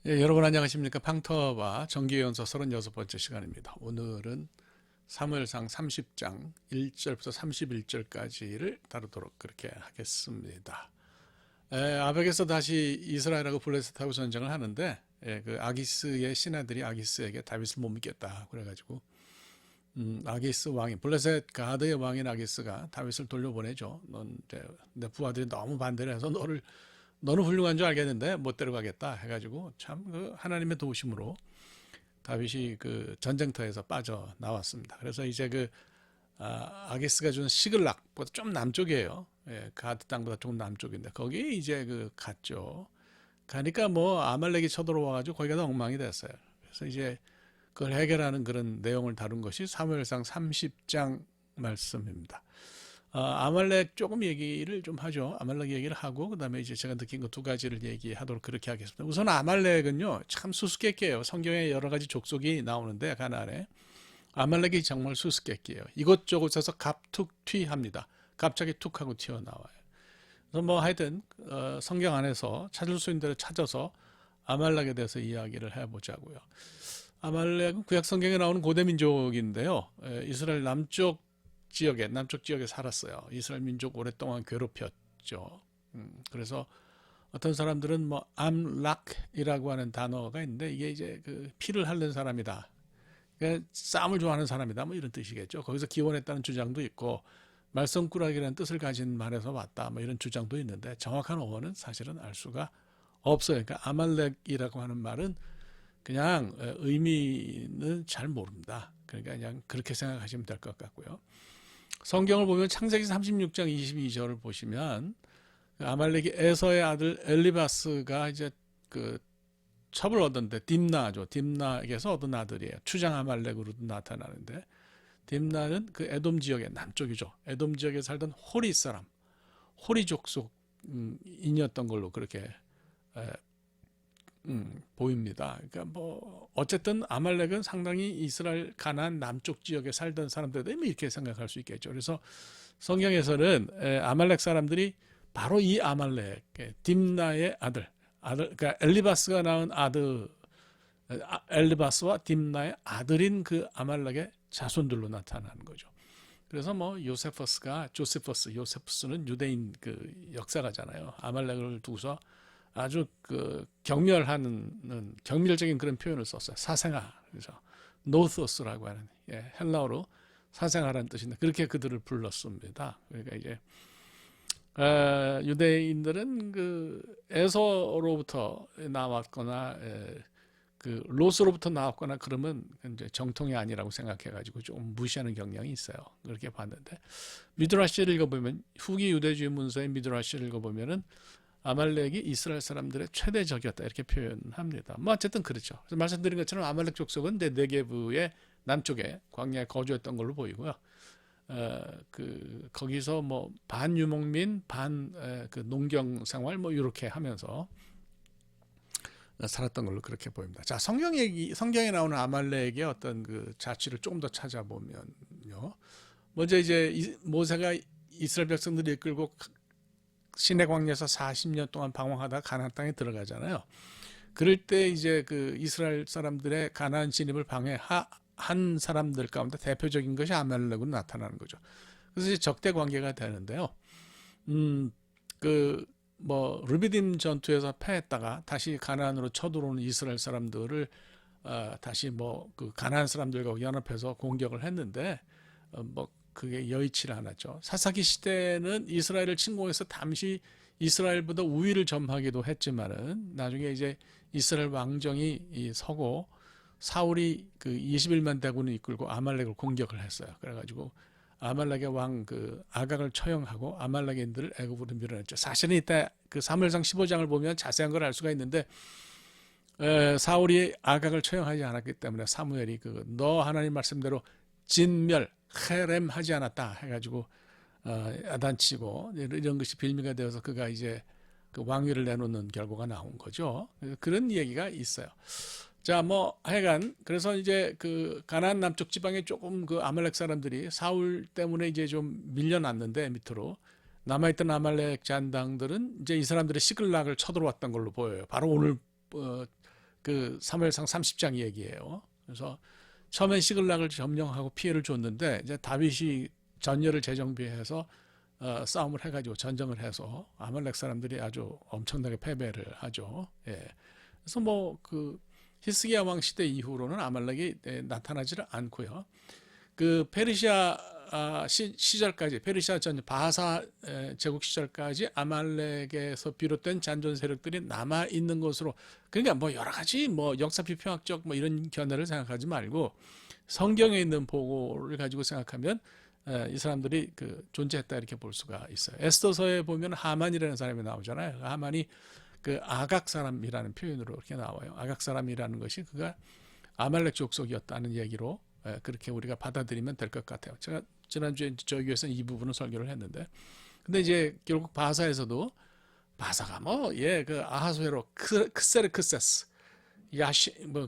예, 여러분 안녕하십니까? 팡터와 정기연서 36번째 시간입니다. 오늘은 사무엘상 30장 1절부터 31절까지를 다루도록 그렇게 하겠습니다. 아벡에서 다시 이스라엘하고 블레셋하고 전쟁을 하는데 그 아기스의 신하들이 아기스에게 다윗을 못 믿겠다 그래가지고 아기스 왕이 블레셋 가드의 왕인 아기스가 다윗을 돌려보내죠. 내 부하들이 너무 반대를 해서 너는 훌륭한 줄 알겠는데 못 데려가겠다 해가지고 참 그 하나님의 도우심으로 다윗이 그 전쟁터에서 빠져 나왔습니다. 그래서 이제 그 아기스가 준 시글락보다 좀 남쪽이에요. 예, 가드 땅보다 조금 남쪽인데 거기 이제 그 갔죠. 가니까 뭐 아말렉이 쳐들어와가지고 거기가 다 엉망이 됐어요. 그래서 이제 그걸 해결하는 그런 내용을 다룬 것이 사무엘상 30장 말씀입니다. 아말렉 조금 얘기를 좀 하죠. 아말렉 얘기를 하고 그다음에 이제 제가 느낀 거 두 가지를 얘기하도록 그렇게 하겠습니다. 우선 아말렉은요 참 수수께끼예요. 성경에 여러 가지 족속이 나오는데 가나안에 아말렉이 정말 수수께끼예요. 이곳저곳에서 갑툭튀합니다. 갑자기 툭 하고 튀어나와요. 그래서 뭐 하여튼 성경 안에서 찾을 수 있는 대로 찾아서 아말렉에 대해서 이야기를 해보자고요. 아말렉은 구약 성경에 나오는 고대 민족인데요. 이스라엘 남쪽 지역에 살았어요. 이스라엘 민족 오랫동안 괴롭혔죠. 그래서 어떤 사람들은 뭐 암락이라고 하는 단어가 있는데 이게 이제 그 피를 핥는 사람이다. 그러니까 싸움을 좋아하는 사람이다. 뭐 이런 뜻이겠죠. 거기서 기원했다는 주장도 있고 말썽꾸러기라는 뜻을 가진 말에서 왔다. 뭐 이런 주장도 있는데 정확한 어원은 사실은 알 수가 없어요. 그러니까 아말렉이라고 하는 말은 그냥 의미는 잘 모릅니다. 그러니까 그냥 그렇게 생각하시면 될 것 같고요. 성경을 보면 창세기 36장 22절을 보시면 아말렉이 에서의 아들 엘리바스가 이제 그 첩을 얻었는데 딥나죠. 딥나에게서 얻은 아들이에요. 추장 아말렉으로도 나타나는데 딥나는 그 에돔 지역의 남쪽이죠. 에돔 지역에 살던 호리 사람, 호리 족속인이었던 걸로 그렇게 보입니다. 그러니까 뭐 어쨌든 아말렉은 상당히 이스라엘 가나안 남쪽 지역에 살던 사람들도 이렇게 생각할 수 있겠죠. 그래서 성경에서는 아말렉 사람들이 바로 이 아말렉 딥나의 아들 그러니까 엘리바스가 낳은 아들 엘리바스와 딥나의 아들인 그 아말렉의 자손들로 나타나는 거죠. 그래서 뭐 요세푸스는 유대인 그 역사가잖아요. 아말렉을 두고서 아주 그 경멸적인 그런 표현을 썼어요. 사생아. 그래서 노토스라고 하는 헬라어로 사생아라는 뜻인데 그렇게 그들을 불렀습니다. 그러니까 이제 유대인들은 그 에서로부터 나왔거나 그 롯으로부터 나왔거나 그러면 이제 정통이 아니라고 생각해가지고 좀 무시하는 경향이 있어요. 그렇게 봤는데 미드라시를 읽어보면 후기 유대주의 문서의 미드라시를 읽어보면은 아말렉이 이스라엘 사람들의 최대 적이었다 이렇게 표현합니다. 뭐 어쨌든 그렇죠. 그래서 말씀드린 것처럼 아말렉 족속은 네게브의 남쪽에 광야에 거주했던 걸로 보이고요. 거기서 뭐 반유목민 반 그 농경 생활 뭐 이렇게 하면서 살았던 걸로 그렇게 보입니다. 자, 성경에 나오는 아말렉의 어떤 그 자취를 조금 더 찾아보면요. 먼저 이제 모세가 이스라엘 백성들을 이끌고 시내 광야에서 40년 동안 방황하다가 가나안 땅에 들어가잖아요. 그럴 때 이제 그 이스라엘 사람들의 가나안 진입을 방해한 사람들 가운데 대표적인 것이 아말렉으로 나타나는 거죠. 그래서 이제 적대 관계가 되는데요. 뭐 르비딤 전투에서 패했다가 다시 가나안으로 쳐들어오는 이스라엘 사람들을 다시 뭐 그 가나안 사람들과 연합해서 공격을 했는데 뭐 그게 여의치를 않았죠. 사사기 시대는 이스라엘을 침공해서 잠시 이스라엘보다 우위를 점하기도 했지만은 나중에 이제 이스라엘 왕정이 서고 사울이 그 21만 대군을 이끌고 아말렉을 공격을 했어요. 그래가지고 아말렉의 왕 그 아각을 처형하고 아말렉인들을 애굽으로 밀어냈죠. 사실은 이때 그 사무엘상 15장을 보면 자세한 걸 알 수가 있는데 사울이 아각을 처형하지 않았기 때문에 사무엘이 그 너 하나님 말씀대로 진멸 헤렘 하지 않았다 해가지고 야단치고 이런 것이 빌미가 되어서 그가 이제 그 왕위를 내놓는 결과가 나온 거죠. 그런 얘기가 있어요. 자, 뭐 하여간 그래서 이제 그 가나안 남쪽 지방에 조금 그 아말렉 사람들이 사울 때문에 이제 좀 밀려났는데 밑으로 남아있던 아말렉 잔당들은 이제 이 사람들의 시글락을 쳐들어왔던 걸로 보여요. 바로 오늘 그 사무엘상 30장 얘기예요. 그래서 처음엔 시글락을 점령하고 피해를 줬는데 이제 다윗이 전열을 재정비해서 싸움을 해가지고 전쟁을 해서 아말렉 사람들이 아주 엄청나게 패배를 하죠. 예. 그래서 뭐 그 히스기야 왕 시대 이후로는 아말렉이 나타나지를 않고요. 그 페르시아 시절까지 페르시아 전 바하사 제국 시절까지 아말렉에서 비롯된 잔존 세력들이 남아 있는 것으로, 그러니까 뭐 여러 가지 뭐 역사 비평학적 뭐 이런 견해를 생각하지 말고 성경에 있는 보고를 가지고 생각하면 이 사람들이 그 존재했다 이렇게 볼 수가 있어요. 에스더서에 보면 하만이라는 사람이 나오잖아요. 하만이 그 아각 사람이라는 표현으로 이렇게 나와요. 아각 사람이라는 것이 그가 아말렉 족속이었다는 얘기로 그렇게 우리가 받아들이면 될 것 같아요. 제가 지난주에 저기 위해서 이 부분을 설교를 했는데, 근데 이제 결국 바사에서도 바사가 그 아하수에로 크세르크세스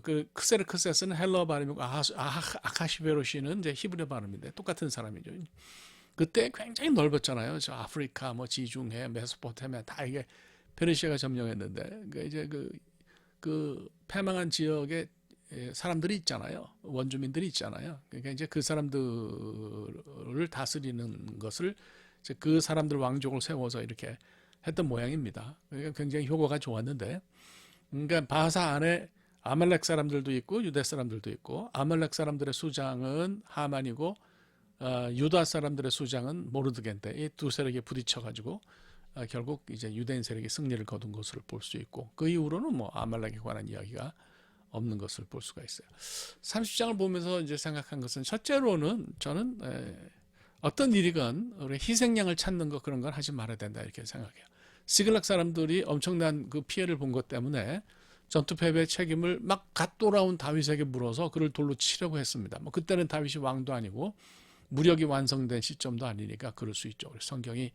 그 크세르크세스는 헬러 발음이고 아카시베로시는 이제 히브리 발음인데 똑같은 사람이죠. 그때 굉장히 넓었잖아요. 저 아프리카, 뭐 지중해, 메소포타미아 다 이게 페르시아가 점령했는데, 그러니까 이제 그 패망한 지역에 사람들이 있잖아요. 원주민들이 있잖아요. 그러니까 이제 그 사람들을 다스리는 것을 이제 그 사람들 왕족을 세워서 이렇게 했던 모양입니다. 그러니까 굉장히 효과가 좋았는데, 그러니까 바사 안에 아말렉 사람들도 있고 유대 사람들도 있고, 아말렉 사람들의 수장은 하만이고 유다 사람들의 수장은 모르드겐데, 이 두 세력이 부딪혀가지고 결국 이제 유대인 세력이 승리를 거둔 것을 볼 수 있고, 그 이후로는 뭐 아말렉에 관한 이야기가 없는 것을 볼 수가 있어요. 30장을 보면서 이제 생각한 것은, 첫째로는 저는 어떤 일이건 우리 희생양을 찾는 거 그런 건 하지 말아야 된다 이렇게 생각해요. 시글락 사람들이 엄청난 그 피해를 본 것 때문에 전투 패배의 책임을 막 갓 돌아온 다윗에게 물어서 그를 돌로 치려고 했습니다. 뭐 그때는 다윗이 왕도 아니고 무력이 완성된 시점도 아니니까 그럴 수 있죠. 그래서 성경이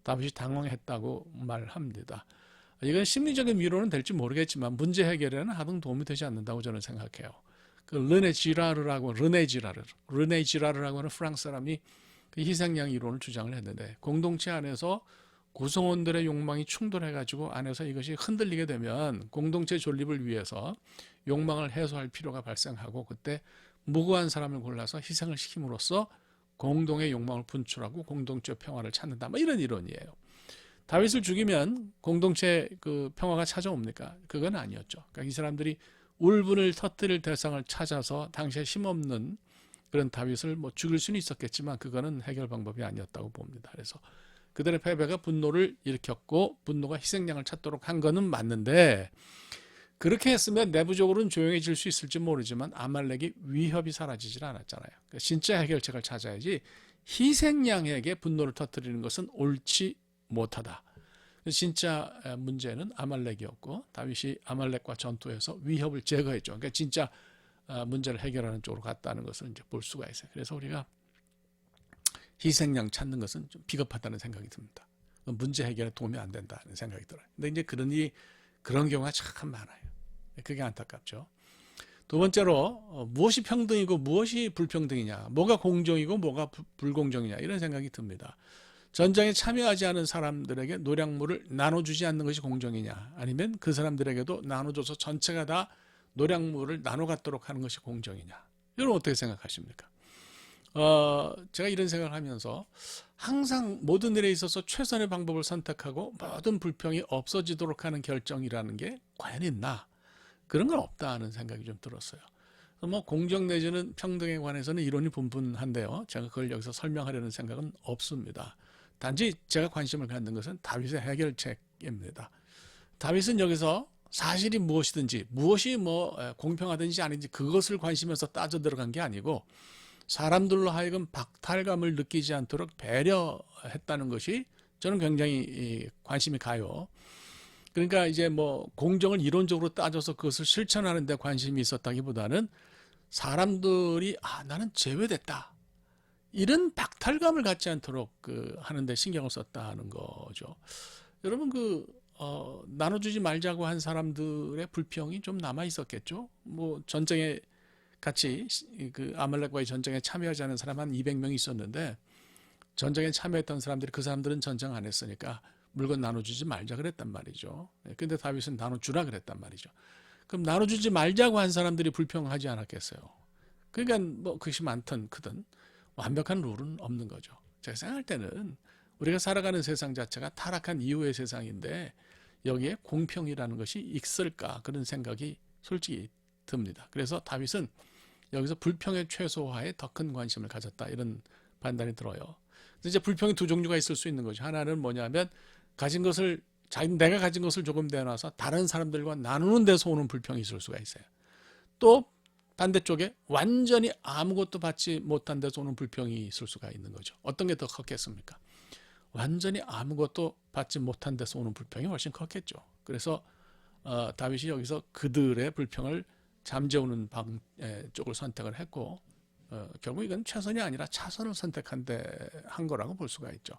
다윗이 당황했다고 말합니다. 이건 심리적인 위로는 될지 모르겠지만 문제 해결에는 하등 도움이 되지 않는다고 저는 생각해요. 그 르네 지라르라고 하는 프랑스 사람이 그 희생양 이론을 주장을 했는데, 공동체 안에서 구성원들의 욕망이 충돌해가지고 안에서 이것이 흔들리게 되면 공동체 존립을 위해서 욕망을 해소할 필요가 발생하고, 그때 무고한 사람을 골라서 희생을 시킴으로써 공동의 욕망을 분출하고 공동체 평화를 찾는다. 뭐 이런 이론이에요. 다윗을 죽이면 공동체 그 평화가 찾아옵니까? 그건 아니었죠. 그러니까 이 사람들이 울분을 터뜨릴 대상을 찾아서 당시에 힘없는 그런 다윗을 뭐 죽일 수는 있었겠지만 그거는 해결 방법이 아니었다고 봅니다. 그래서 그들의 패배가 분노를 일으켰고 분노가 희생양을 찾도록 한 거는 맞는데, 그렇게 했으면 내부적으로는 조용해질 수 있을지 모르지만 아말렉이 위협이 사라지질 않았잖아요. 그러니까 진짜 해결책을 찾아야지 희생양에게 분노를 터뜨리는 것은 옳지 못하다. 진짜 문제는 아말렉이었고 다윗이 아말렉과 전투에서 위협을 제거했죠. 그러니까 진짜 문제를 해결하는 쪽으로 갔다는 것을 이제 볼 수가 있어요. 그래서 우리가 희생양 찾는 것은 좀 비겁하다는 생각이 듭니다. 문제 해결에 도움이 안 된다는 생각이 들어요. 근데 이제 그런 경우가 참 많아요. 그게 안타깝죠. 두 번째로 무엇이 평등이고 무엇이 불평등이냐, 뭐가 공정이고 뭐가 불공정이냐 이런 생각이 듭니다. 전쟁에 참여하지 않은 사람들에게 노량물을 나눠주지 않는 것이 공정이냐, 아니면 그 사람들에게도 나눠줘서 전체가 다 노량물을 나눠 갖도록 하는 것이 공정이냐, 이건 어떻게 생각하십니까? 제가 이런 생각을 하면서 항상 모든 일에 있어서 최선의 방법을 선택하고 모든 불평이 없어지도록 하는 결정이라는 게 과연 있나? 그런 건 없다 하는 생각이 좀 들었어요. 뭐 공정 내지는 평등에 관해서는 이론이 분분한데요. 제가 그걸 여기서 설명하려는 생각은 없습니다. 단지 제가 관심을 갖는 것은 다윗의 해결책입니다. 다윗은 여기서 사실이 무엇이든지 무엇이 뭐 공평하든지 아닌지 그것을 관심에서 따져 들어간 게 아니고 사람들로 하여금 박탈감을 느끼지 않도록 배려했다는 것이 저는 굉장히 관심이 가요. 그러니까 이제 뭐 공정을 이론적으로 따져서 그것을 실천하는 데 관심이 있었다기보다는 사람들이 나는 제외됐다, 이런 박탈감을 갖지 않도록 하는데 신경을 썼다는 거죠. 여러분 나눠주지 말자고 한 사람들의 불평이 좀 남아 있었겠죠. 뭐 전쟁에 같이 아말렉과의 전쟁에 참여하지 않은 사람 한 200명이 있었는데, 전쟁에 참여했던 사람들이 그 사람들은 전쟁 안 했으니까 물건 나눠주지 말자 그랬단 말이죠. 근데 다윗은 나눠주라 그랬단 말이죠. 그럼 나눠주지 말자고 한 사람들이 불평하지 않았겠어요. 그러니까 뭐 그것이 많든 크든 완벽한 룰은 없는 거죠. 제가 생각할 때는 우리가 살아가는 세상 자체가 타락한 이후의 세상인데 여기에 공평이라는 것이 있을까 그런 생각이 솔직히 듭니다. 그래서 다윗은 여기서 불평의 최소화에 더 큰 관심을 가졌다 이런 판단이 들어요. 이제 불평이 두 종류가 있을 수 있는 거죠. 하나는 뭐냐면 가진 것을 내가 가진 것을 조금 내놔서 다른 사람들과 나누는 데서 오는 불평이 있을 수가 있어요. 또 반대쪽에 완전히 아무것도 받지 못한 데서 오는 불평이 있을 수가 있는 거죠. 어떤 게 더 컸겠습니까? 완전히 아무것도 받지 못한 데서 오는 불평이 훨씬 컸겠죠. 그래서 다윗이 여기서 그들의 불평을 잠재우는 쪽을 선택을 했고 결국 이건 최선이 아니라 차선을 한 거라고 볼 수가 있죠.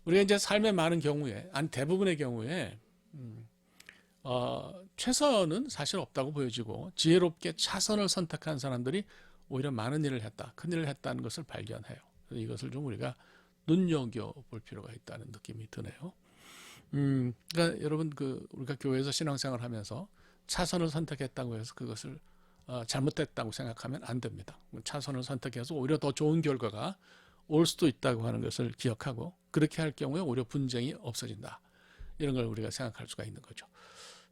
우리가 이제 삶의 많은 경우에 대부분의 경우에 최선은 사실 없다고 보여지고 지혜롭게 차선을 선택한 사람들이 오히려 많은 일을 했다, 큰 일을 했다는 것을 발견해요. 이것을 좀 우리가 눈여겨볼 필요가 있다는 느낌이 드네요. 그러니까 여러분 우리가 교회에서 신앙생활을 하면서 차선을 선택했다고 해서 그것을 잘못됐다고 생각하면 안 됩니다. 차선을 선택해서 오히려 더 좋은 결과가 올 수도 있다고 하는 것을 기억하고 그렇게 할 경우에 오히려 분쟁이 없어진다. 이런 걸 우리가 생각할 수가 있는 거죠.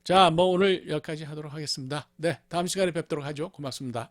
자, 뭐 오늘 여기까지 하도록 하겠습니다. 네, 다음 시간에 뵙도록 하죠. 고맙습니다.